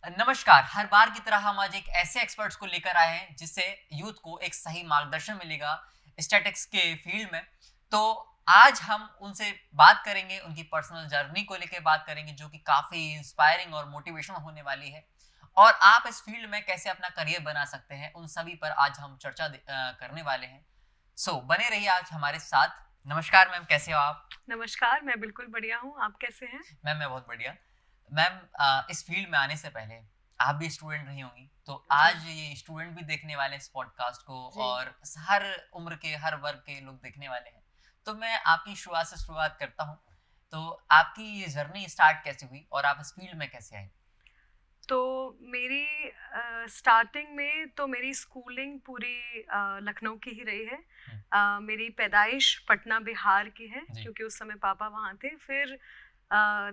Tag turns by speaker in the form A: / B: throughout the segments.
A: नमस्कार। हर बार की तरह हम आज एक ऐसे एक्सपर्ट्स को लेकर आए हैं जिससे यूथ को एक सही मार्गदर्शन मिलेगा स्टैटिक्स के फील्ड में। तो आज हम उनसे बात करेंगे, उनकी पर्सनल जर्नी को लेकर बात करेंगे जो कि काफ़ी इंस्पायरिंग और मोटिवेशनल होने वाली है। और आप इस फील्ड में कैसे अपना करियर बना सकते हैं, उन सभी पर आज हम चर्चा करने वाले हैं। बने रहिए आज हमारे साथ। नमस्कार मैम, कैसे हो आप?
B: नमस्कार, मैं बिल्कुल बढ़िया हूँ। आप कैसे हैं?
A: मैम मैं बहुत बढ़िया। मैम इस फील्ड में आने से पहले आप भी स्टूडेंट रही होंगी, तो
B: जी,
A: आज ये स्टूडेंट भी देखने वाले हैं इस पॉडकास्ट को
B: जी।
A: और हर उम्र के हर वर्ग के लोग देखने वाले हैं। तो मैं आपकी शुरुआत से शुरुआत करता हूँ। तो आपकी ये जर्नी स्टार्ट कैसे हुई और आप इस फील्ड में कैसे आए?
B: तो मेरी स्टार्टिंग में तो मेरी स्कूलिंग पूरी लखनऊ की ही रही है।
A: हम्म,
B: मेरी पैदाइश पटना बिहार की है
A: जी।
B: क्योंकि उस समय पापा वहाँ थे। फिर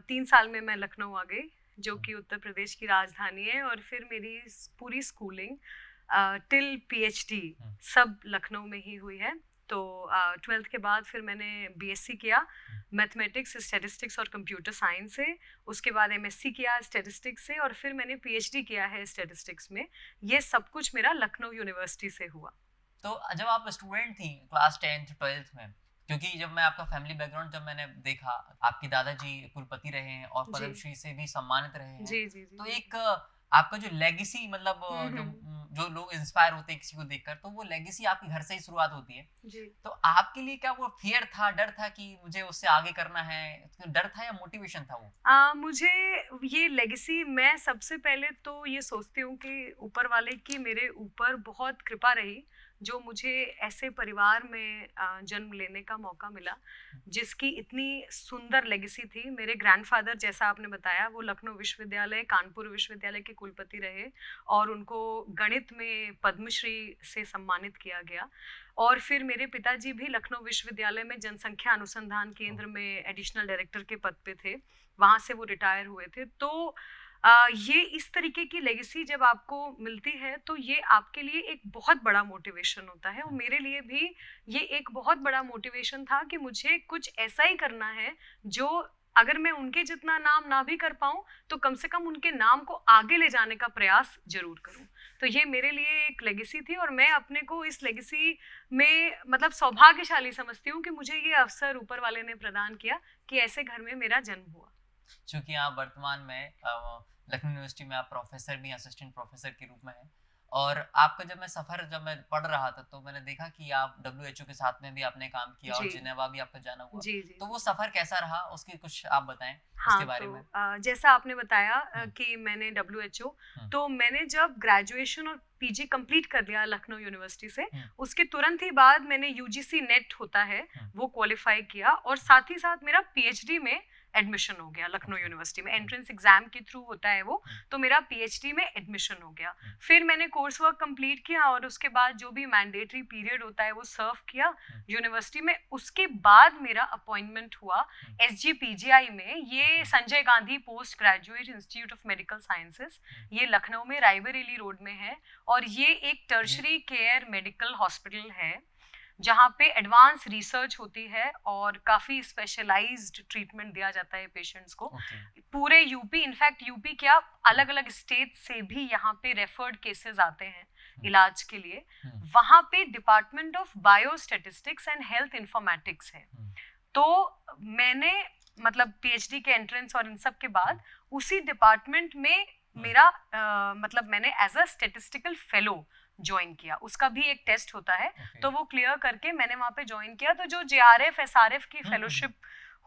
B: 3 साल में मैं लखनऊ आ गई, जो
A: हम्म,
B: कि उत्तर प्रदेश की राजधानी है। और फिर मेरी पूरी स्कूलिंग टिल पीएचडी
A: हम्म,
B: सब लखनऊ में ही हुई है। तो 12th के बाद फिर मैंने बीएससी किया मैथमेटिक्स, स्टैटिस्टिक्स और कंप्यूटर साइंस से। उसके बाद एमएससी किया स्टैटिस्टिक्स से और फिर मैंने पीएचडी किया है स्टैटिस्टिक्स में। ये सब कुछ मेरा लखनऊ यूनिवर्सिटी से हुआ।
A: तो जब आप स्टूडेंट थी क्लास 10th 12th में, क्योंकि जब मैं आपका फैमिली बैकग्राउंड जब मैंने देखा, आपके दादाजी कुलपति रहे हैं और
B: जी,
A: पद्मश्री से भी सम्मानित रहे हैं।
B: जी, जी, जी,
A: तो
B: जी।
A: एक आपका जो लेगेसी, मतलब
B: हम्म।
A: जो लोग इंस्पायर होते हैं किसी को देखकर, तो वो लेगेसी आपके घर से ही शुरुआत होती है।
B: जी।
A: तो आपके लिए क्या वो फियर था, डर था कि मुझे उससे आगे करना है? तो डर था या मोटिवेशन था वो?
B: मुझे ये लेगेसी, मैं सबसे पहले तो ये सोचती हूँ कि ऊपर वाले की मेरे ऊपर बहुत कृपा रही, जो मुझे ऐसे परिवार में जन्म लेने का मौका मिला, जिसकी इतनी सुंदर लेगेसी थी। मेरे ग्रैंडफादर, जैसा आपने बताया, वो लखनऊ विश्वविद्यालय, कानपुर विश्वविद्यालय के कुलपति रहे और उनको गणित में पद्मश्री से सम्मानित किया गया। और फिर मेरे पिताजी भी लखनऊ विश्वविद्यालय में जनसंख्या अनुसंधान
A: ओ,
B: केंद्र में एडिशनल डायरेक्टर के पद पे थे। वहाँ से वो रिटायर हुए थे। तो ये इस तरीके की लेगेसी जब आपको मिलती है तो ये आपके लिए एक बहुत बड़ा मोटिवेशन होता है। और मेरे लिए भी ये एक बहुत बड़ा मोटिवेशन था कि मुझे कुछ ऐसा ही करना है, जो अगर मैं उनके जितना नाम ना भी कर पाऊँ, तो कम से कम उनके नाम को आगे ले जाने का प्रयास ज़रूर करूँ। तो ये मेरे लिए एक लेगेसी थी और मैं अपने को इस लेगेसी में मतलब सौभाग्यशाली समझती हूँ कि मुझे ये अवसर ऊपर वाले ने प्रदान किया कि ऐसे घर में मेरा जन्म हुआ।
A: चूंकि आप वर्तमान में लखनऊ यूनिवर्सिटी में आप प्रोफेसर भी, असिस्टेंट प्रोफेसर के रूप में हैं। और आपका जब मैं पढ़ रहा था, तो मैंने देखा कि आप डब्ल्यूएचओ के साथ में भी आपने काम किया और
B: जी,
A: जिनेवा भी आपका जाना हुआ।
B: जी, जी,
A: तो
B: जी।
A: वो सफर कैसा रहा, उसकी कुछ आप बताएं उसके
B: हाँ,
A: बारे
B: तो
A: में।
B: जैसा आपने बताया
A: हम्म,
B: कि मैंने डब्ल्यूएचओ,
A: हम्म,
B: तो मैंने जब ग्रेजुएशन और पीजी कंप्लीट कर लिया लखनऊ यूनिवर्सिटी से,
A: हम्म,
B: उसके तुरंत ही बाद मैंने यूजीसी नेट होता है,
A: हम्म,
B: वो क्वालिफाई किया और साथ ही साथ मेरा पीएचडी में एडमिशन हो गया लखनऊ
A: ओके,
B: यूनिवर्सिटी में।
A: हम्म,
B: एंट्रेंस एग्जाम के थ्रू होता है वो।
A: हम्म,
B: तो मेरा पीएचडी में एडमिशन हो गया।
A: हम्म,
B: फिर मैंने कोर्स वर्क कंप्लीट किया और उसके बाद जो भी मैंडेटरी पीरियड होता है वो सर्व किया
A: हम्म,
B: यूनिवर्सिटी में। उसके बाद मेरा अपॉइंटमेंट हुआ
A: हम्म,
B: एसजीपीजीआई में। ये
A: okay,
B: Sanjay Gandhi post graduate institute of medical sciences,
A: हम्म,
B: ये लखनऊ में रायबरेली रोड में है। और ये एक
A: ये
B: टर्शरी केयर मेडिकल हॉस्पिटल है, जहाँ पे एडवांस रिसर्च होती है और काफ़ी स्पेशलाइज्ड ट्रीटमेंट दिया जाता है पेशेंट्स को।
A: ओके,
B: पूरे यूपी, इनफैक्ट यूपी क्या, अलग अलग स्टेट से भी यहाँ पे रेफर्ड केसेस आते हैं
A: हम्म,
B: इलाज के लिए।
A: हम्म,
B: वहाँ पे department of biostatistics and health informatics है।
A: हम्म,
B: तो मैंने मतलब पीएचडी के एंट्रेंस और इन सब के
A: हम्म,
B: बाद उसी डिपार्टमेंट में
A: हम्म,
B: मेरा मतलब मैंने as a statistical fellow join किया। उसका भी एक टेस्ट होता है,
A: ओके,
B: तो वो क्लियर करके मैंने वहाँ पे ज्वाइन किया। तो जो जेआरएफ एसआरएफ की फेलोशिप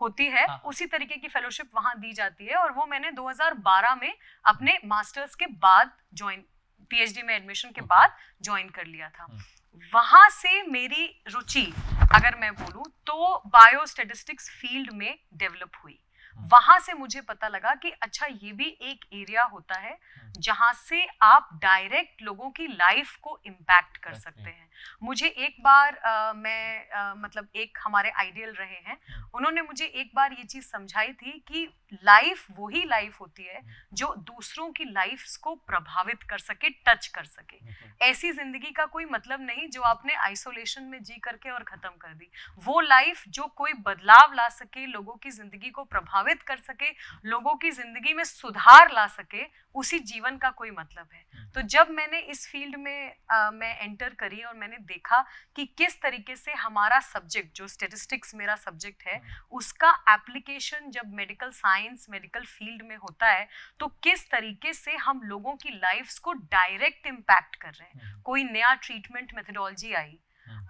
B: होती है,
A: हाँ, हाँ,
B: उसी तरीके की फेलोशिप वहाँ दी जाती है। और वो मैंने 2012 में अपने मास्टर्स के बाद ज्वाइन, पीएचडी में एडमिशन के
A: ओके,
B: बाद ज्वाइन कर लिया था।
A: हम्म,
B: वहाँ से मेरी रुचि, अगर मैं बोलूँ, तो बायोस्टेटिस्टिक्स फील्ड में डेवलप हुई।
A: हम्म,
B: वहाँ से मुझे पता लगा कि अच्छा, ये भी एक एरिया होता है
A: हम्म,
B: जहाँ से आप डायरेक्ट लोगों की लाइफ को इम्पैक्ट कर सकते
A: exactly,
B: हैं। मुझे एक बार मतलब एक हमारे आइडियल रहे हैं,
A: हम्म,
B: उन्होंने मुझे एक बार ये चीज़ समझाई थी कि लाइफ वही लाइफ होती है
A: हम्म,
B: जो दूसरों की लाइफ को प्रभावित कर सके, टच कर सके।
A: बिल्कुल,
B: ऐसी जिंदगी का कोई मतलब नहीं जो आपने आइसोलेशन में जी करके और खत्म कर दी। वो लाइफ जो कोई बदलाव ला सके, लोगों की जिंदगी को प्रभावित प्रभावित कर सके, लोगों की जिंदगी में सुधार ला सके, उसी जीवन का कोई मतलब है। तो जब मैंने इस फील्ड में मैं एंटर करी और मैंने देखा कि किस तरीके से हमारा सब्जेक्ट, जो स्टैटिस्टिक्स मेरा सब्जेक्ट है, उसका एप्लीकेशन जब मेडिकल साइंस, मेडिकल फील्ड में होता है, तो किस तरीके से हम लोगों की लाइफ्स को डायरेक्ट इम्पैक्ट कर रहे हैं। कोई नया ट्रीटमेंट मेथडोलॉजी आई,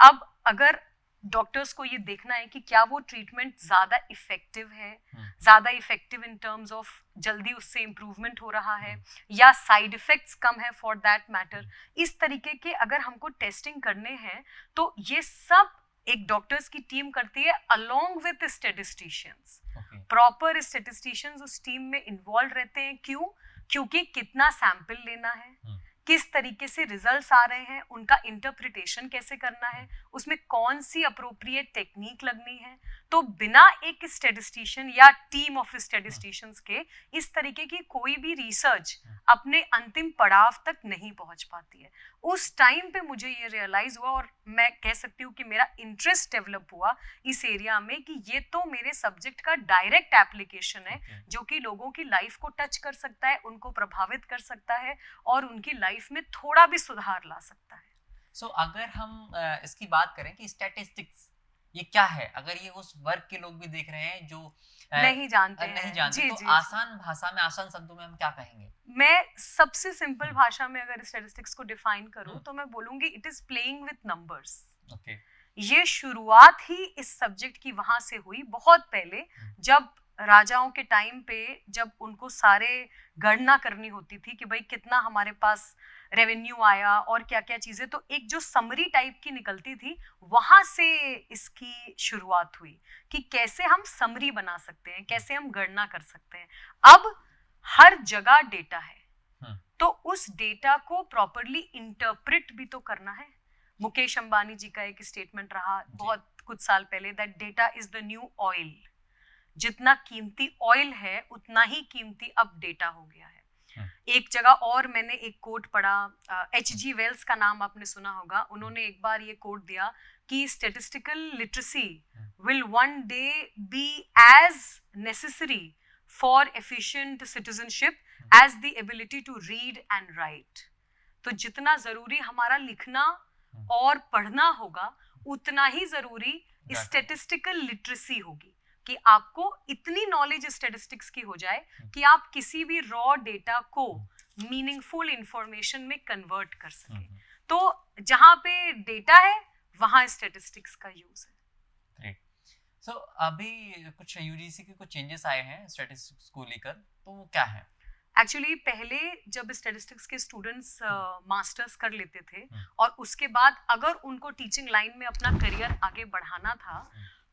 B: अब अगर डॉक्टर्स को ये देखना है कि क्या वो ट्रीटमेंट ज्यादा इफेक्टिव है, ज्यादा इफेक्टिव इन टर्म्स ऑफ जल्दी उससे इम्प्रूवमेंट हो रहा है, या साइड इफेक्ट्स कम है फॉर दैट मैटर, इस तरीके के अगर हमको टेस्टिंग करने हैं, तो ये सब एक डॉक्टर्स की टीम करती है along with statisticians. Proper statisticians उस टीम में इन्वॉल्व रहते हैं। क्यों? क्योंकि कितना सैंपल लेना है, किस तरीके से रिजल्ट्स आ रहे हैं, उनका इंटरप्रिटेशन कैसे करना है, उसमें कौन सी अप्रोप्रिएट टेक्निक लगनी है। तो बिना एक स्टैटिस्टिशियन या टीम ऑफ स्टैटिस्टिशियंस के इस तरीके की कोई भी रिसर्च अपने अंतिम पड़ाव तक नहीं पहुंच पाती है। उस टाइम पे मुझे ये रियलाइज हुआ, और मैं कह सकती हूँ कि मेरा इंटरेस्ट डेवलप हुआ इस एरिया में, कि ये तो मेरे सब्जेक्ट का डायरेक्ट एप्लीकेशन है, जो कि लोगों की लाइफ को टच कर सकता है, उनको प्रभावित कर सकता है और उनकी लाइफ में थोड़ा भी सुधार ला सकता है।
A: सो अगर हम इसकी बात करें कि स्टैटिस्टिक्स ये क्या है, अगर ये उस वर्ग के लोग भी देख रहे हैं जो
B: नहीं जानते
A: जी, तो
B: जी,
A: आसान भाषा में, आसान शब्दों में हम क्या कहेंगे?
B: मैं सबसे सिंपल भाषा में अगर स्टैटिस्टिक्स को डिफाइन करूं तो मैं बोलूंगी it is playing with numbers. ये शुरुआत ही इस सब्जेक्ट की वहां से हुई, बहुत पहले, जब राजाओं के टाइम पे जब उनको सारे गणना करनी होती थी कि भाई कितना हमारे पास रेवेन्यू आया और क्या क्या चीजें, तो एक जो समरी टाइप की निकलती थी, वहां से इसकी शुरुआत हुई कि कैसे हम समरी बना सकते हैं, कैसे हम गणना कर सकते हैं। अब हर जगह डेटा है, तो उस डेटा को प्रॉपरली इंटरप्रेट भी तो करना है। मुकेश अंबानी जी का एक स्टेटमेंट रहा बहुत कुछ साल पहले, that data is the new oil. जितना कीमती ऑयल है उतना ही कीमती अब डेटा हो गया है। एक जगह और मैंने एक कोट पढ़ा, H.G. वेल्स का नाम आपने सुना होगा, उन्होंने एक बार ये कोट दिया कि statistical literacy will one day be as necessary for efficient citizenship as the ability to read and write. तो जितना जरूरी हमारा लिखना और पढ़ना होगा, उतना ही जरूरी स्टैटिस्टिकल लिटरेसी होगी, कि आपको इतनी नॉलेज स्टैटिस्टिक्स की हो जाए कि आप किसी भी रॉ डेटा को मीनिंगफुल इंफॉर्मेशन में कन्वर्ट कर सके। तो जहां पे डेटा है वहां स्टैटिस्टिक्स का यूज है।
A: सो अभी कुछ यूजीसी के कुछ चेंजेस आए हैं स्टैटिस्टिक्स को लेकर, तो वो क्या है?
B: एक्चुअली पहले जब स्टैटिस्टिक्स के स्टूडेंट्स मास्टर्स कर लेते थे और उसके बाद अगर उनको टीचिंग लाइन में अपना करियर आगे बढ़ाना था,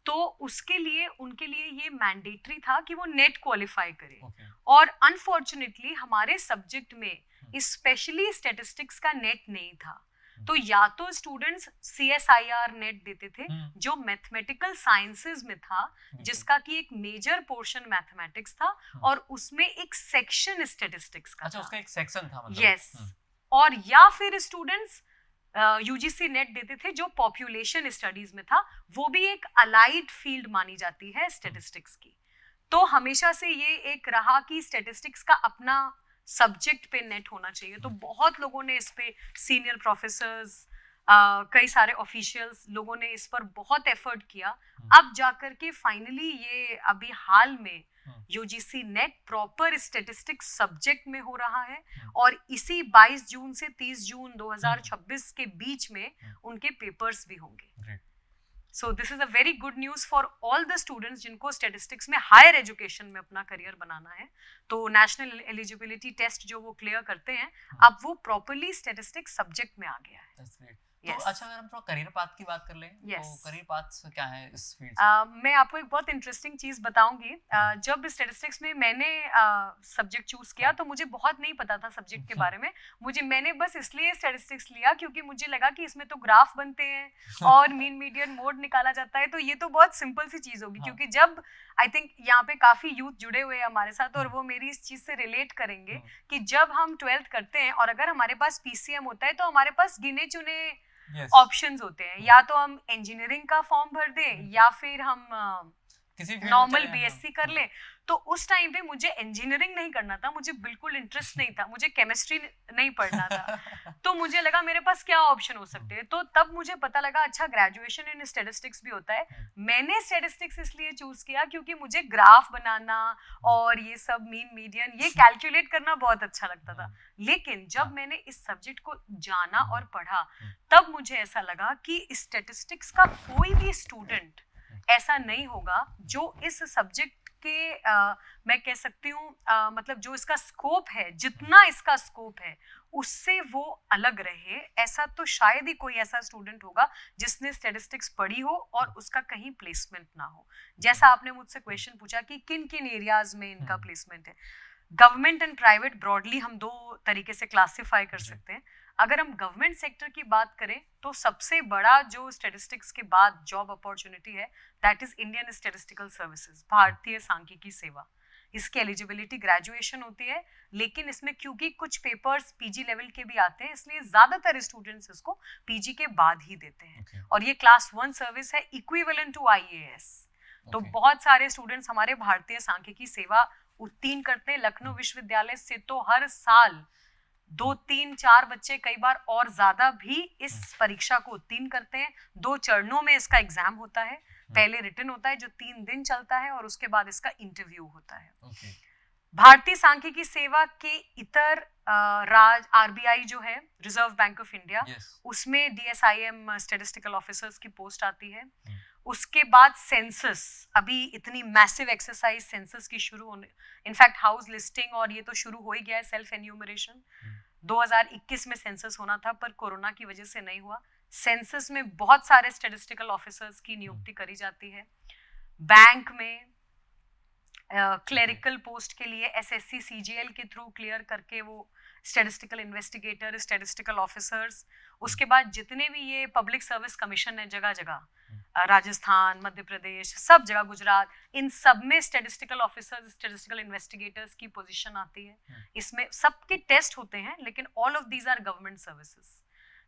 B: तो उसके लिए उनके लिए ये मैंडेटरी था कि वो नेट क्वालिफाई करे। और अनफॉर्चुनेटली हमारे सब्जेक्ट में स्पेशली स्टैटिस्टिक्स का नेट नहीं था, तो या तो स्टूडेंट्स CSIR नेट देते थे जो मैथमेटिकल साइंसेज में था, जिसका कि एक मेजर पोर्शन मैथमेटिक्स था और उसमें एक सेक्शन स्टैटिस्टिक्स का।
A: अच्छा, उसका एक सेक्शन था मतलब?
B: यस। और या फिर स्टूडेंट्स UGC नेट देते थे जो पॉपुलेशन स्टडीज में था, वो भी एक अलाइड फील्ड मानी जाती है स्टैटिस्टिक्स की। तो हमेशा से ये एक रहा कि स्टैटिस्टिक्स का अपना सब्जेक्ट पे नेट होना चाहिए। तो बहुत लोगों ने इस पे, सीनियर प्रोफेसर्स, कई सारे ऑफिशियल्स लोगों ने इस पर बहुत एफर्ट किया। अब जाकर के फाइनली ये अभी हाल में UGC net proper statistics subject में हो रहा है, और इसी 22 जून से 30 जून 2026 के बीच में उनके पेपर्स भी होंगे। So this is a very good news for all the students जिनको स्टैटिस्टिक्स में हायर एजुकेशन में अपना करियर बनाना है। तो नेशनल एलिजिबिलिटी टेस्ट जो वो क्लियर करते हैं, अब वो प्रॉपरली स्टैटिस्टिक्स सब्जेक्ट में आ गया है।
A: तो अच्छा, अगर हम थोड़ा करियर पाथ की बात कर लें, तो करियर पाथ क्या है इस फील्ड
B: से? मैं आपको एक बहुत इंटरेस्टिंग चीज बताऊंगी। जब स्टैटिस्टिक्स में मैंने सब्जेक्ट चूज किया, तो मुझे बहुत नहीं पता था सब्जेक्ट के बारे में। मैंने बस इसलिए स्टैटिस्टिक्स लिया क्योंकि मुझे लगा कि इसमें तो ग्राफ बनते हैं और मीन मीडियन मोड निकाला जाता है, तो ये तो बहुत सिंपल सी चीज होगी। क्योंकि जब आई थिंक यहाँ पे काफी यूथ जुड़े हुए हैं हमारे साथ, और वो मेरी इस चीज से रिलेट करेंगे कि जब हम 12th करते हैं और अगर हमारे पास PCM होता है, तो हमारे पास गिने चुने ऑप्शंस होते हैं। या तो हम इंजीनियरिंग का फॉर्म भर दें, या फिर हम नॉर्मल BSc कर लें। तो उस टाइम पे मुझे इंजीनियरिंग नहीं करना था, मुझे बिल्कुल इंटरेस्ट नहीं था, मुझे केमिस्ट्री नहीं पढ़ना था। तो मुझे लगा मेरे पास क्या ऑप्शन हो सकते हैं, तो तब मुझे पता लगा अच्छा ग्रेजुएशन इन स्टैटिस्टिक्स भी होता है। मैंने स्टैटिस्टिक्स इसलिए चूज किया क्योंकि मुझे ग्राफ बनाना और ये सब मीन मीडियन ये कैलकुलेट करना बहुत अच्छा लगता था। लेकिन जब मैंने इस सब्जेक्ट को जाना और पढ़ा, तब मुझे ऐसा लगा कि स्टैटिस्टिक्स का कोई भी स्टूडेंट ऐसा नहीं होगा जो इस सब्जेक्ट के मैं कह सकती हूँ मतलब जो इसका स्कोप है, जितना इसका स्कोप है उससे वो अलग रहे। ऐसा तो शायद ही कोई ऐसा स्टूडेंट होगा जिसने स्टैटिस्टिक्स पढ़ी हो और उसका कहीं प्लेसमेंट ना हो। जैसा आपने मुझसे क्वेश्चन पूछा कि किन किन एरियाज में इनका प्लेसमेंट है, गवर्नमेंट एंड प्राइवेट ब्रॉडली हम दो तरीके से क्लासिफाई कर सकते हैं। अगर हम गवर्नमेंट सेक्टर की बात करें तो सबसे बड़ा जो स्टैटिस्टिक्स के बाद जॉब अपॉर्चुनिटी है that is Indian statistical services, भारतीय सांख्यिकी सेवा। इसकी एलिजिबिलिटी ग्रेजुएशन होती है, लेकिन इसमें क्योंकि कुछ पेपर्स पीजी लेवल के भी आते हैं इसलिए ज्यादातर स्टूडेंट्स इसको पीजी के बाद ही देते हैं। और ये क्लास 1 सर्विस है, इक्विवेलेंट टू आईएएस। तो बहुत सारे स्टूडेंट्स हमारे भारतीय सांख्यिकी सेवा उत्तीर्ण करते हैं। लखनऊ विश्वविद्यालय से तो हर साल 2-3-4 बच्चे, कई बार और ज्यादा भी इस परीक्षा को उत्तीर्ण करते हैं। 2 चरणों में इसका एग्जाम होता है, पहले रिटन होता है जो 3 दिन चलता है और उसके बाद इसका इंटरव्यू होता है। भारतीय सांख्यिकी सेवा के इतर आरबीआई जो है, रिजर्व बैंक ऑफ इंडिया, उसमें डीएसआईएम स्टैटिस्टिकल ऑफिसर्स की पोस्ट आती है। उसके बाद सेंसस, अभी इतनी मैसिव एक्सरसाइज सेंसस की शुरू होने, इनफैक्ट हाउस लिस्टिंग और ये तो शुरू हो ही गया है, सेल्फ एन्यूमरेशन। 2021 में सेंसस होना था पर कोरोना की वजह से नहीं हुआ। सेंसस में बहुत सारे स्टैटिस्टिकल ऑफिसर्स की नियुक्ति करी जाती है। बैंक में क्लेरिकल पोस्ट के लिए एसएससी सीजीएल के थ्रू क्लियर करके वो स्टैटिस्टिकल इन्वेस्टिगेटर, स्टैटिस्टिकल ऑफिसर्स। उसके बाद जितने भी ये पब्लिक सर्विस कमीशन है जगह जगह, राजस्थान, मध्य प्रदेश, सब जगह, गुजरात, इन सब में स्टैटिस्टिकल ऑफिसर्स, स्टैटिस्टिकल इन्वेस्टिगेटर्स की पोजीशन आती है। इसमें सबके टेस्ट होते हैं, लेकिन all of these are government services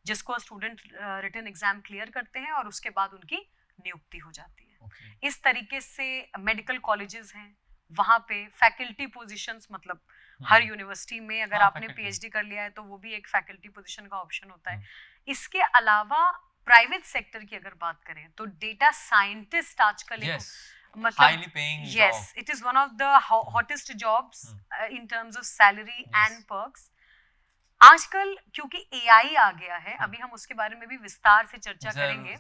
B: जिसको स्टूडेंट रिटन एग्जाम क्लियर करते हैं और उसके बाद उनकी नियुक्ति हो जाती है। इस तरीके से मेडिकल कॉलेजेस हैं, वहां पे फैकल्टी पोजीशंस, मतलब हर यूनिवर्सिटी में अगर आपने पीएचडी कर लिया है तो वो भी एक फैकल्टी पोजीशन का ऑप्शन होता है। इसके अलावा प्राइवेट सेक्टर की अगर बात करें तो डेटा साइंटिस्ट आजकल
A: highly paying
B: yes
A: job.
B: it is one of the hottest jobs in terms of salary and perks. आजकल क्योंकि एआई आ गया है, अभी हम उसके बारे में भी विस्तार से चर्चा करेंगे,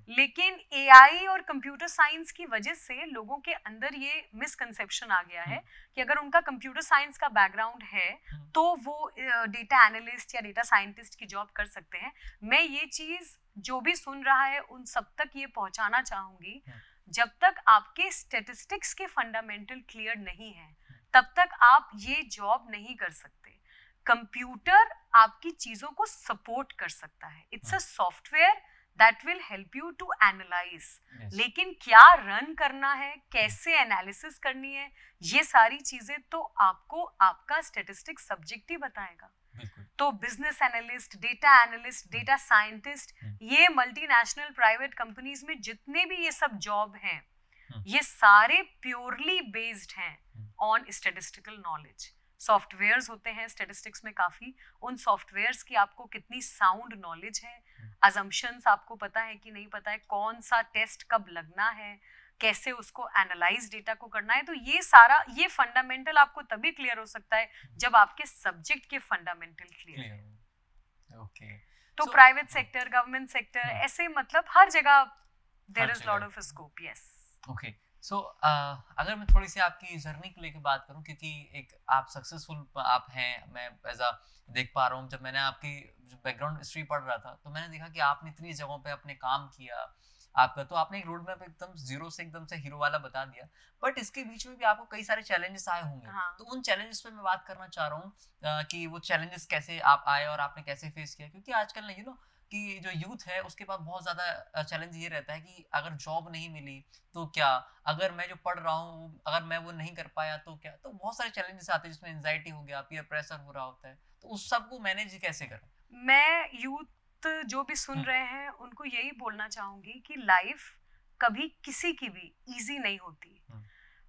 B: लेकिन एआई और कंप्यूटर साइंस की वजह से लोगों के अंदर ये मिसकंसेप्शन आ गया है कि अगर उनका कंप्यूटर साइंस का बैकग्राउंड है तो वो डेटा एनालिस्ट या डेटा साइंटिस्ट की जॉब कर सकते हैं। मैं ये चीज जो भी सुन रहा है उन सब तक ये पहुंचाना चाहूंगी, जब तक आपके स्टैटिस्टिक्स के फंडामेंटल क्लियर नहीं है तब तक आप ये जॉब नहीं कर सकते। कंप्यूटर आपकी चीजों को सपोर्ट कर सकता है, it's a software that will help you to analyse, लेकिन क्या रन करना है, कैसे एनालिसिस करनी है, ये सारी चीजें तो आपको आपका स्टैटिस्टिक्स सब्जेक्ट ही बताएगा। तो business analyst, data analyst, data scientist, ये मल्टीनेशनल प्राइवेट कंपनीज में जितने भी ये सब जॉब हैं, ये सारे प्योरली बेस्ड हैं ऑन स्टैटिस्टिकल नॉलेज। सॉफ्टवेयर्स होते हैं स्टैटिस्टिक्स में काफ़ी, उन सॉफ्टवेयर्स की आपको कितनी साउंड नॉलेज है, अजम्पशंस आपको पता है कि नहीं पता है, कौन सा टेस्ट कब लगना है, कैसे उसको एनालाइज डेटा को करना है, तो ये सारा ये फंडामेंटल आपको तभी क्लियर हो सकता है जब आपके सब्जेक्ट के फंडामेंटल क्लियर है।
A: ओके,
B: तो प्राइवेट सेक्टर, गवर्नमेंट सेक्टर, ऐसे मतलब हर जगह there is lot of scope. Yes,
A: okay. So अगर मैं थोड़ी सी आपकी जर्नी को लेकर बात करूं, क्योंकि एक आप सक्सेसफुल आप हैं, मैं एज अ देख पा रहा हूं, जब मैंने आपकी बैकग्राउंड हिस्ट्री पढ़ रहा था तो मैंने देखा कि आपने इतनी जगहों पे अपने काम किया, आपका तो आपने एक रोड मैप एकदम जीरो से एकदम से हीरो वाला बता दिया, बट इसके बीच में भी आपको कई सारे चैलेंजेस आए होंगे। तो उन चैलेंजेस पे मैं बात करना चाह रहा हूँ कि वो चैलेंजेस कैसे आप आए और आपने कैसे फेस किया, क्योंकि आजकल ना कि जो यूथ है उसके पास बहुत ज़्यादा चैलेंज ये रहता है कि अगर जॉब नहीं मिली तो क्या, अगर मैं जो पढ़ रहा हूँ अगर मैं वो नहीं कर पाया तो क्या, तो बहुत सारे चैलेंजेस आते हैं जिसमें एंजाइटी हो गया, पीयर प्रेशर हो रहा होता है, तो उस सब को मैनेज कैसे करें?
B: मैं यूथ जो भी सुन रहे हैं उनको यही बोलना चाहूंगी कि लाइफ कभी किसी की भी इजी नहीं होती।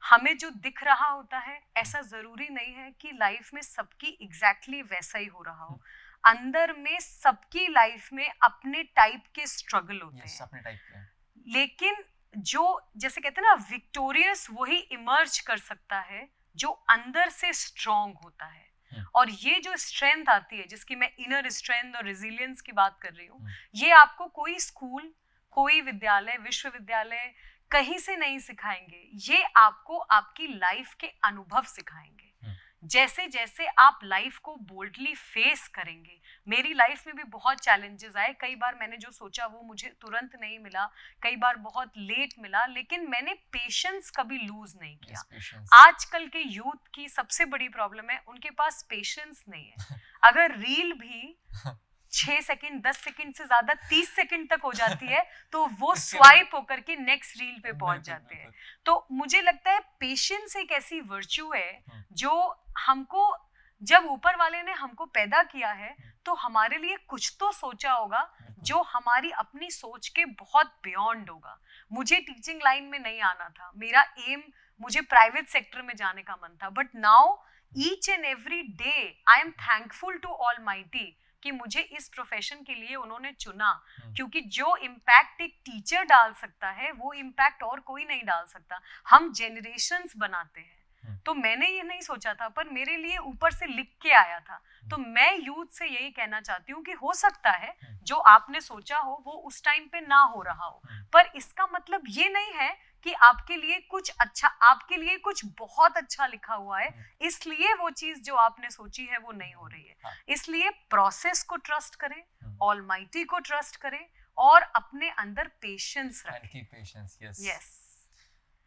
B: हमें जो दिख रहा होता है ऐसा जरूरी नहीं है कि लाइफ में सबकी एग्जैक्टली वैसा ही हो रहा हो। अंदर में सबकी लाइफ में अपने टाइप के स्ट्रगल होते
A: यस,
B: हैं,
A: अपने टाइप के।
B: लेकिन जो जैसे कहते हैं ना, विक्टोरियस वही इमर्ज कर सकता है जो अंदर से स्ट्रांग होता है। और ये जो स्ट्रेंथ आती है, जिसकी मैं इनर स्ट्रेंथ और रेजिलियंस की बात कर रही हूँ, ये आपको कोई स्कूल, कोई विद्यालय, विश्वविद्यालय कहीं से नहीं सिखाएंगे। ये आपको आपकी लाइफ के अनुभव सिखाएंगे। जैसे जैसे आप लाइफ को बोल्डली फेस करेंगे, मेरी लाइफ में भी बहुत चैलेंजेस आए, कई बार मैंने जो सोचा वो मुझे तुरंत नहीं मिला, कई बार बहुत लेट मिला, लेकिन मैंने पेशेंस कभी लूज नहीं किया।
A: पेशेंस।
B: आजकल के यूथ की सबसे बड़ी प्रॉब्लम है, उनके पास पेशेंस नहीं है। अगर रील भी 6 सेकंड 10 सेकंड से ज्यादा 30 सेकंड तक हो जाती है तो वो स्वाइप होकर के नेक्स्ट रील पे पहुंच जाते हैं। तो मुझे लगता है पेशेंस एक ऐसी वर्च्यू है जो हमको, जब ऊपर वाले ने हमको पैदा किया है तो हमारे लिए कुछ तो सोचा होगा जो हमारी अपनी सोच के बहुत बियॉन्ड होगा। मुझे टीचिंग लाइन में नहीं आना था, मेरा एम, मुझे प्राइवेट सेक्टर में जाने का मन था, but now each and every day I am thankful to almighty कि मुझे इस प्रोफेशन के लिए उन्होंने चुना, क्योंकि जो इम्पैक्ट एक टीचर डाल सकता है वो इम्पैक्ट और कोई नहीं डाल सकता। हम जेनरेशंस बनाते हैं। तो मैंने ये नहीं सोचा था, पर मेरे लिए ऊपर से लिख के आया था। तो मैं यूथ से यही कहना चाहती हूँ कि हो सकता है जो आपने सोचा हो वो उस टाइम पे ना हो रहा हो, पर इसका मतलब ये नहीं है कि आपके लिए कुछ अच्छा, आपके लिए कुछ बहुत अच्छा लिखा हुआ है इसलिए वो चीज जो आपने सोची है वो नहीं हो रही है। इसलिए प्रोसेस को ट्रस्ट करें, ऑलमाइटी को ट्रस्ट करें और अपने अंदर पेशेंस रखें।
A: Patience, yes.
B: यस,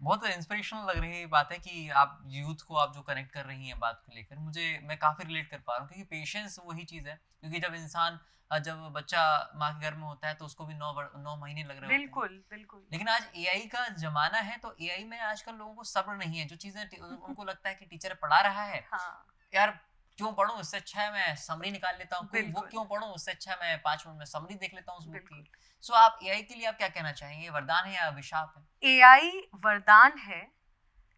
A: बहुत इंस्पिरेशनल लग रही है बात है कि आप यूथ को, आप जो कनेक्ट कर रही हैं बात को लेकर, मैं काफ़ी रिलेट कर पा रहा हूँ, क्योंकि पेशेंस वही चीज़ है। क्योंकि जब इंसान, जब बच्चा माँ के घर में होता है तो उसको भी 9 महीने लग रहे होते हैं।
B: बिल्कुल बिल्कुल।
A: लेकिन आज एआई का जमाना है, तो एआई में आजकल लोगों को सब्र नहीं है। जो चीज़ें उनको लगता है कि टीचर पढ़ा रहा है,
B: हाँ,
A: यार क्यों पढ़ूं, इससे अच्छा है मैं समरी निकाल लेता हूँ, कोई वो
B: बिल्कुल।
A: क्यों पढ़ूं, उससे अच्छा है मैं 5 मिनट में समरी देख लेता हूँ उस बुक
B: बिल्कुल।
A: की। सो आप एआई के लिए आप क्या कहना चाहेंगे, वरदान है या अभिशाप है?
B: एआई वरदान है,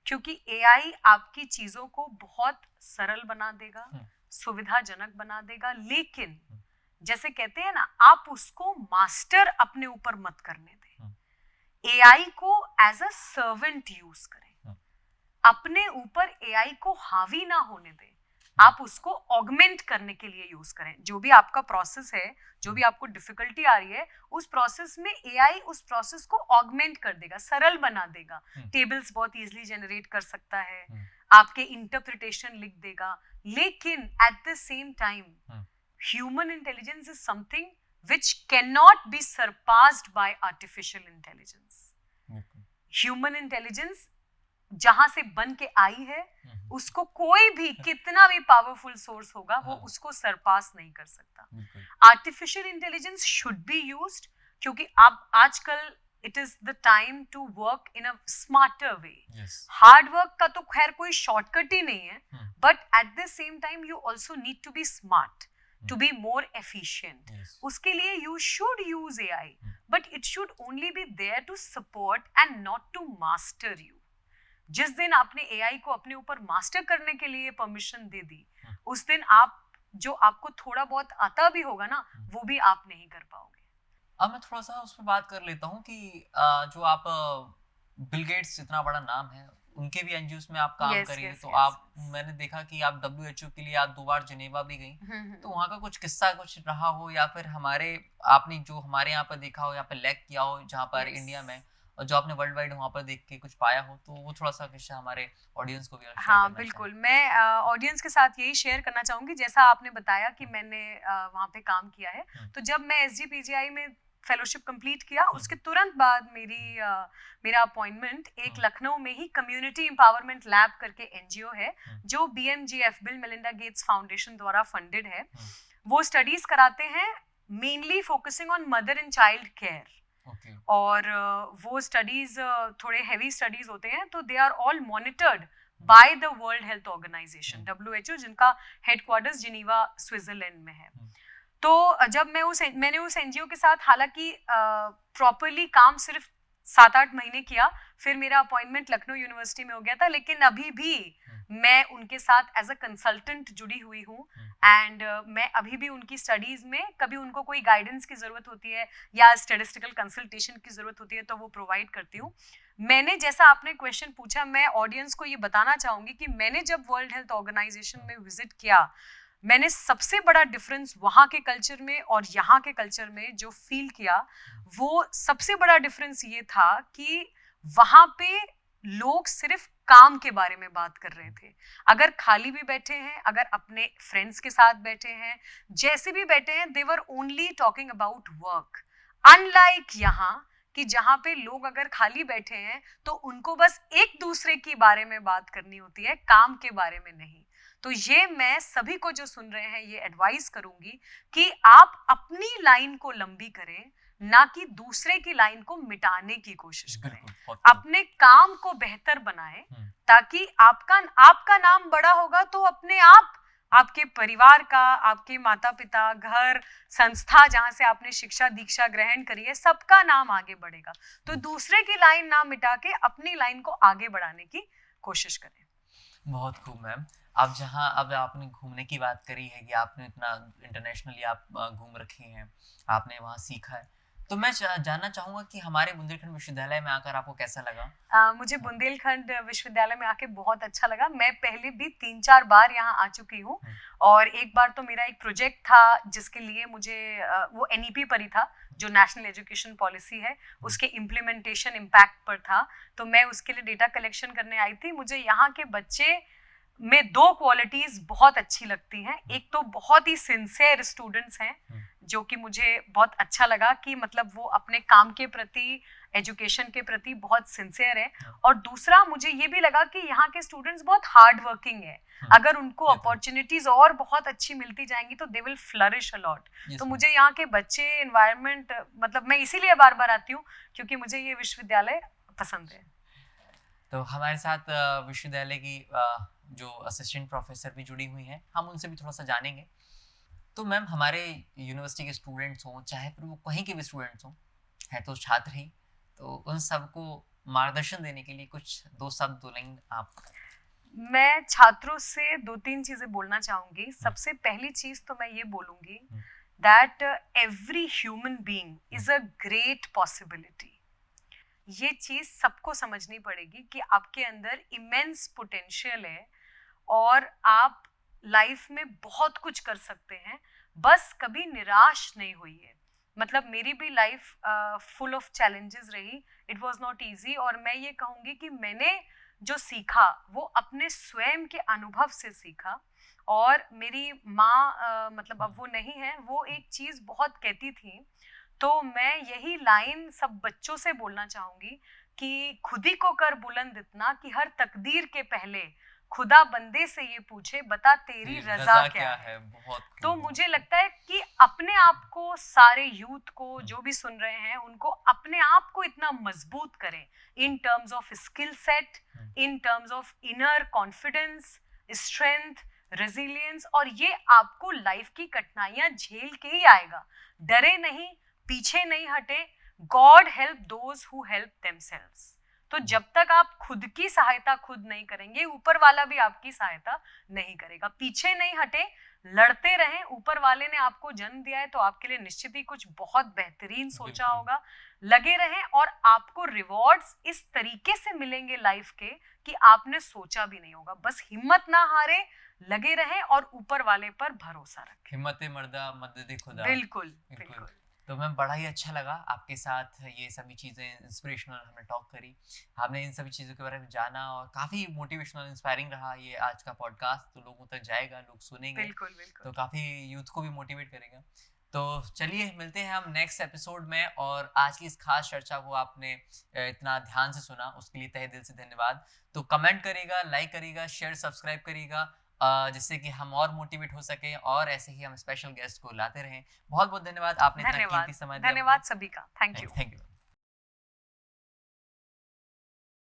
B: क्योंकि एआई आपकी चीजों को बहुत सरल बना देगा, सुविधाजनक बना देगा, लेकिन जैसे कहते हैं ना, आप उसको मास्टर अपने ऊपर मत करने दें। एआई को एज अ सर्वेंट यूज करें, अपने ऊपर एआई को हावी ना होने दें, आप उसको ऑगमेंट करने के लिए यूज करें। जो भी आपका प्रोसेस है, जो भी आपको डिफिकल्टी आ रही है, उस प्रोसेस में एआई उस प्रोसेस को ऑगमेंट कर देगा, सरल बना देगा। टेबल्स बहुत इजीली जनरेट कर सकता है, आपके इंटरप्रिटेशन लिख देगा, लेकिन eight the same time human intelligence is something which cannot be surpassed by artificial intelligence. Human intelligence जहां से बन के आई है, उसको कोई भी कितना भी पावरफुल सोर्स होगा वो उसको सरपास नहीं कर सकता। Artificial intelligence should be used, क्योंकि आप आजकल it is the time to work in a smarter way. Hard work का तो खैर कोई शॉर्टकट ही नहीं है, but at the same time you also need to be smart to be more efficient. उसके लिए you should use AI, but it should only be there to support and not to master you. जिस दिन आपने AI को अपने ऊपर master करने के लिए परमिशन दे दी, उस दिन आप, जो आपको थोड़ा बहुत आता भी होगा ना, वो भी आप नहीं कर पाओगे।
A: अब मैं थोड़ा सा उस पर बात कर लेता हूँ कि जो आप, बिल गेट्स इतना बड़ा नाम है, उनके भी एनजीओस में आप काम करिए, तो आप, मैंने देखा कि आप WHO के लिए आप 2 बार जिनेवा भी गई, तो वहाँ का कुछ किस्सा कुछ रहा हो, या फिर आपने जो हमारे यहाँ पर देखा हो, यहाँ पर लैग किया हो जहाँ पर इंडिया में, और जो आपने वर्ल्ड वाइड वहाँ पर देख के कुछ पाया हो, तो वो थोड़ा सा किस्सा हमारे ऑडियंस को भी शेयर
B: हाँ बिल्कुल, मैं ऑडियंस के साथ यही शेयर करना चाहूंगी। जैसा आपने बताया कि मैंने वहाँ पे काम किया है, तो जब मैं SGPGI में फेलोशिप कंप्लीट किया, उसके तुरंत बाद मेरा अपॉइंटमेंट एक लखनऊ में ही कम्युनिटी एम्पावरमेंट लैब करके एनजीओ है, जो BMGF, Bill Melinda Gates Foundation द्वारा फंडेड है। वो स्टडीज कराते हैं mainly focusing on mother and child care, और वो स्टडीज थोड़े हैवी स्टडीज होते हैं, तो they are all monitored by the World Health Organization WHO, जिनका हेडक्वार्टर्स जिनीवा स्विट्जरलैंड में है। तो जब मैंने उस एनजीओ के साथ, हालांकि प्रॉपरली काम सिर्फ 7-8 महीने किया, फिर मेरा अपॉइंटमेंट लखनऊ यूनिवर्सिटी में हो गया था, लेकिन अभी भी मैं उनके साथ एज अ कंसल्टेंट जुड़ी हुई हूँ एंड मैं अभी भी उनकी स्टडीज में कभी उनको कोई गाइडेंस की जरूरत होती है या स्टैटिस्टिकल कंसल्टेशन की जरूरत होती है तो वो प्रोवाइड करती हूँ। मैंने, जैसा आपने क्वेश्चन पूछा, मैं ऑडियंस को ये बताना चाहूंगी कि मैंने जब वर्ल्ड हेल्थ ऑर्गेनाइजेशन में विजिट किया, मैंने सबसे बड़ा डिफरेंस वहाँ के कल्चर में और यहाँ के कल्चर में जो फील किया, वो सबसे बड़ा डिफरेंस ये था कि वहाँ पे लोग सिर्फ काम के बारे में बात कर रहे थे। अगर खाली भी बैठे हैं, अगर अपने फ्रेंड्स के साथ बैठे हैं, जैसे भी बैठे हैं, they were only talking about work. Unlike यहाँ कि जहाँ पे लोग अगर खाली बैठे हैं तो उनको बस एक दूसरे के बारे में बात करनी होती है, काम के बारे में नहीं। तो ये मैं सभी को जो सुन रहे हैं ये एडवाइस करूंगी कि आप अपनी लाइन को लंबी करें, ना कि दूसरे की लाइन को मिटाने की कोशिश करें। अपने काम को बेहतर बनाएं ताकि आपका नाम बड़ा होगा तो अपने आप आपके परिवार का, आपके माता पिता, घर, संस्था जहां से आपने शिक्षा दीक्षा ग्रहण करी है, सबका नाम आगे बढ़ेगा। तो दूसरे की लाइन ना मिटा के अपनी लाइन को आगे बढ़ाने की कोशिश करें।
A: बहुत खूब मैम। अब आपने घूमने की बात करी है कि आपने इतना इंटरनेशनली आप घूम रखी हैं, आपने वहाँ सीखा है, तो मैं जानना चाहूंगा कि हमारे बुंदेलखंड विश्वविद्यालय में आकर आपको कैसा लगा?
B: मुझे बुंदेलखंड विश्वविद्यालय में आके बहुत अच्छा लगा। मैं पहले भी 3-4 बार यहाँ आ चुकी हूँ और एक बार तो मेरा एक प्रोजेक्ट था जिसके लिए मुझे वो NEP पर ही था, जो नेशनल एजुकेशन पॉलिसी है, उसके इम्प्लीमेंटेशन इम्पैक्ट पर था। तो मैं उसके लिए डेटा कलेक्शन करने आई थी। मुझे यहाँ के बच्चे में 2 क्वालिटीज बहुत अच्छी लगती हैं। एक तो बहुत ही सिंसियर स्टूडेंट्स हैं, जो कि मुझे बहुत अच्छा लगा कि मतलब वो अपने काम के प्रति, एजुकेशन के प्रति बहुत सिंसियर है। और दूसरा मुझे ये भी लगा कि यहाँ के स्टूडेंट्स बहुत हार्ड वर्किंग है। अगर उनको अपॉर्चुनिटीज और बहुत अच्छी मिलती जाएंगी तो they will flourish a lot. तो मुझे यहाँ के बच्चे, एनवायरनमेंट, मतलब मैं इसीलिए बार बार आती हूँ क्योंकि मुझे ये विश्वविद्यालय पसंद है।
A: तो हमारे साथ विश्वविद्यालय की जो असिस्टेंट प्रोफेसर भी जुड़ी हुई हैं, हम उनसे भी थोड़ा सा जानेंगे। तो मैम, हमारे यूनिवर्सिटी के स्टूडेंट्स हों, चाहे फिर वो कहीं के भी स्टूडेंट्स हों, है तो छात्र ही, तो उन सबको मार्गदर्शन देने के लिए कुछ 2 शब्द, 2 लाइन आप।
B: मैं छात्रों से 2-3 चीजें बोलना चाहूंगी। सबसे पहली चीज तो मैं ये बोलूंगी that every human being is a great possibility. ये चीज सबको समझनी पड़ेगी कि आपके अंदर इमेंस पोटेंशियल है और आप लाइफ में बहुत कुछ कर सकते हैं, बस कभी निराश नहीं हुई है। मतलब मेरी भी लाइफ फुल ऑफ चैलेंजेस रही, इट वाज नॉट इजी। और मैं ये कहूँगी कि मैंने जो सीखा वो अपने स्वयं के अनुभव से सीखा। और मेरी माँ मतलब अब वो नहीं है, वो एक चीज़ बहुत कहती थी, तो मैं यही लाइन सब बच्चों से बोलना चाहूँगी कि खुद ही को कर बुलंद इतना कि हर तकदीर के पहले खुदा बंदे से ये पूछे, बता तेरी रजा क्या है। तो मुझे लगता है कि अपने आप को, सारे यूथ को जो भी सुन रहे हैं, उनको अपने आप को इतना मजबूत करें in terms of skill set, in terms of inner confidence, strength, resilience, और ये आपको लाइफ की कठिनाइयां झेल के ही आएगा। डरे नहीं, पीछे नहीं हटे। God help those who help themselves. तो जब तक आप खुद की सहायता खुद नहीं करेंगे, ऊपर वाला भी आपकी सहायता नहीं करेगा। पीछे नहीं हटे, लड़ते रहें। ऊपर वाले ने आपको जन्म दिया है तो आपके लिए निश्चित ही कुछ बहुत बेहतरीन सोचा होगा। लगे रहें और आपको रिवॉर्ड्स इस तरीके से मिलेंगे लाइफ के कि आपने सोचा भी नहीं होगा। बस हिम्मत ना हारे, लगे रहें और ऊपर वाले पर भरोसा रखें।
A: हिम्मत मर्दा मदद खुदा।
B: बिल्कुल बिल्कुल।
A: तो मैम, बड़ा ही अच्छा लगा आपके साथ ये सभी चीज़ें, इंस्पिरेशनल हमने टॉक करी, हमने इन सभी चीज़ों के बारे में जाना और काफ़ी मोटिवेशनल, इंस्पायरिंग रहा ये आज का पॉडकास्ट। तो लोगों तक जाएगा, लोग सुनेंगे,
B: बिल्कुल बिल्कुल।
A: तो काफ़ी यूथ को भी मोटिवेट करेगा। तो चलिए मिलते हैं हम नेक्स्ट एपिसोड में। और आज की इस खास चर्चा को आपने इतना ध्यान से सुना, उसके लिए तहे दिल से धन्यवाद। तो कमेंट करिएगा, लाइक करिएगा, शेयर सब्सक्राइब करिएगा, जिससे कि हम और मोटिवेट हो सके और ऐसे ही हम स्पेशल गेस्ट को लाते रहें। बहुत बहुत धन्यवाद, आपने इतना कीमती समय दिया।
B: धन्यवाद सभी का। Thank you.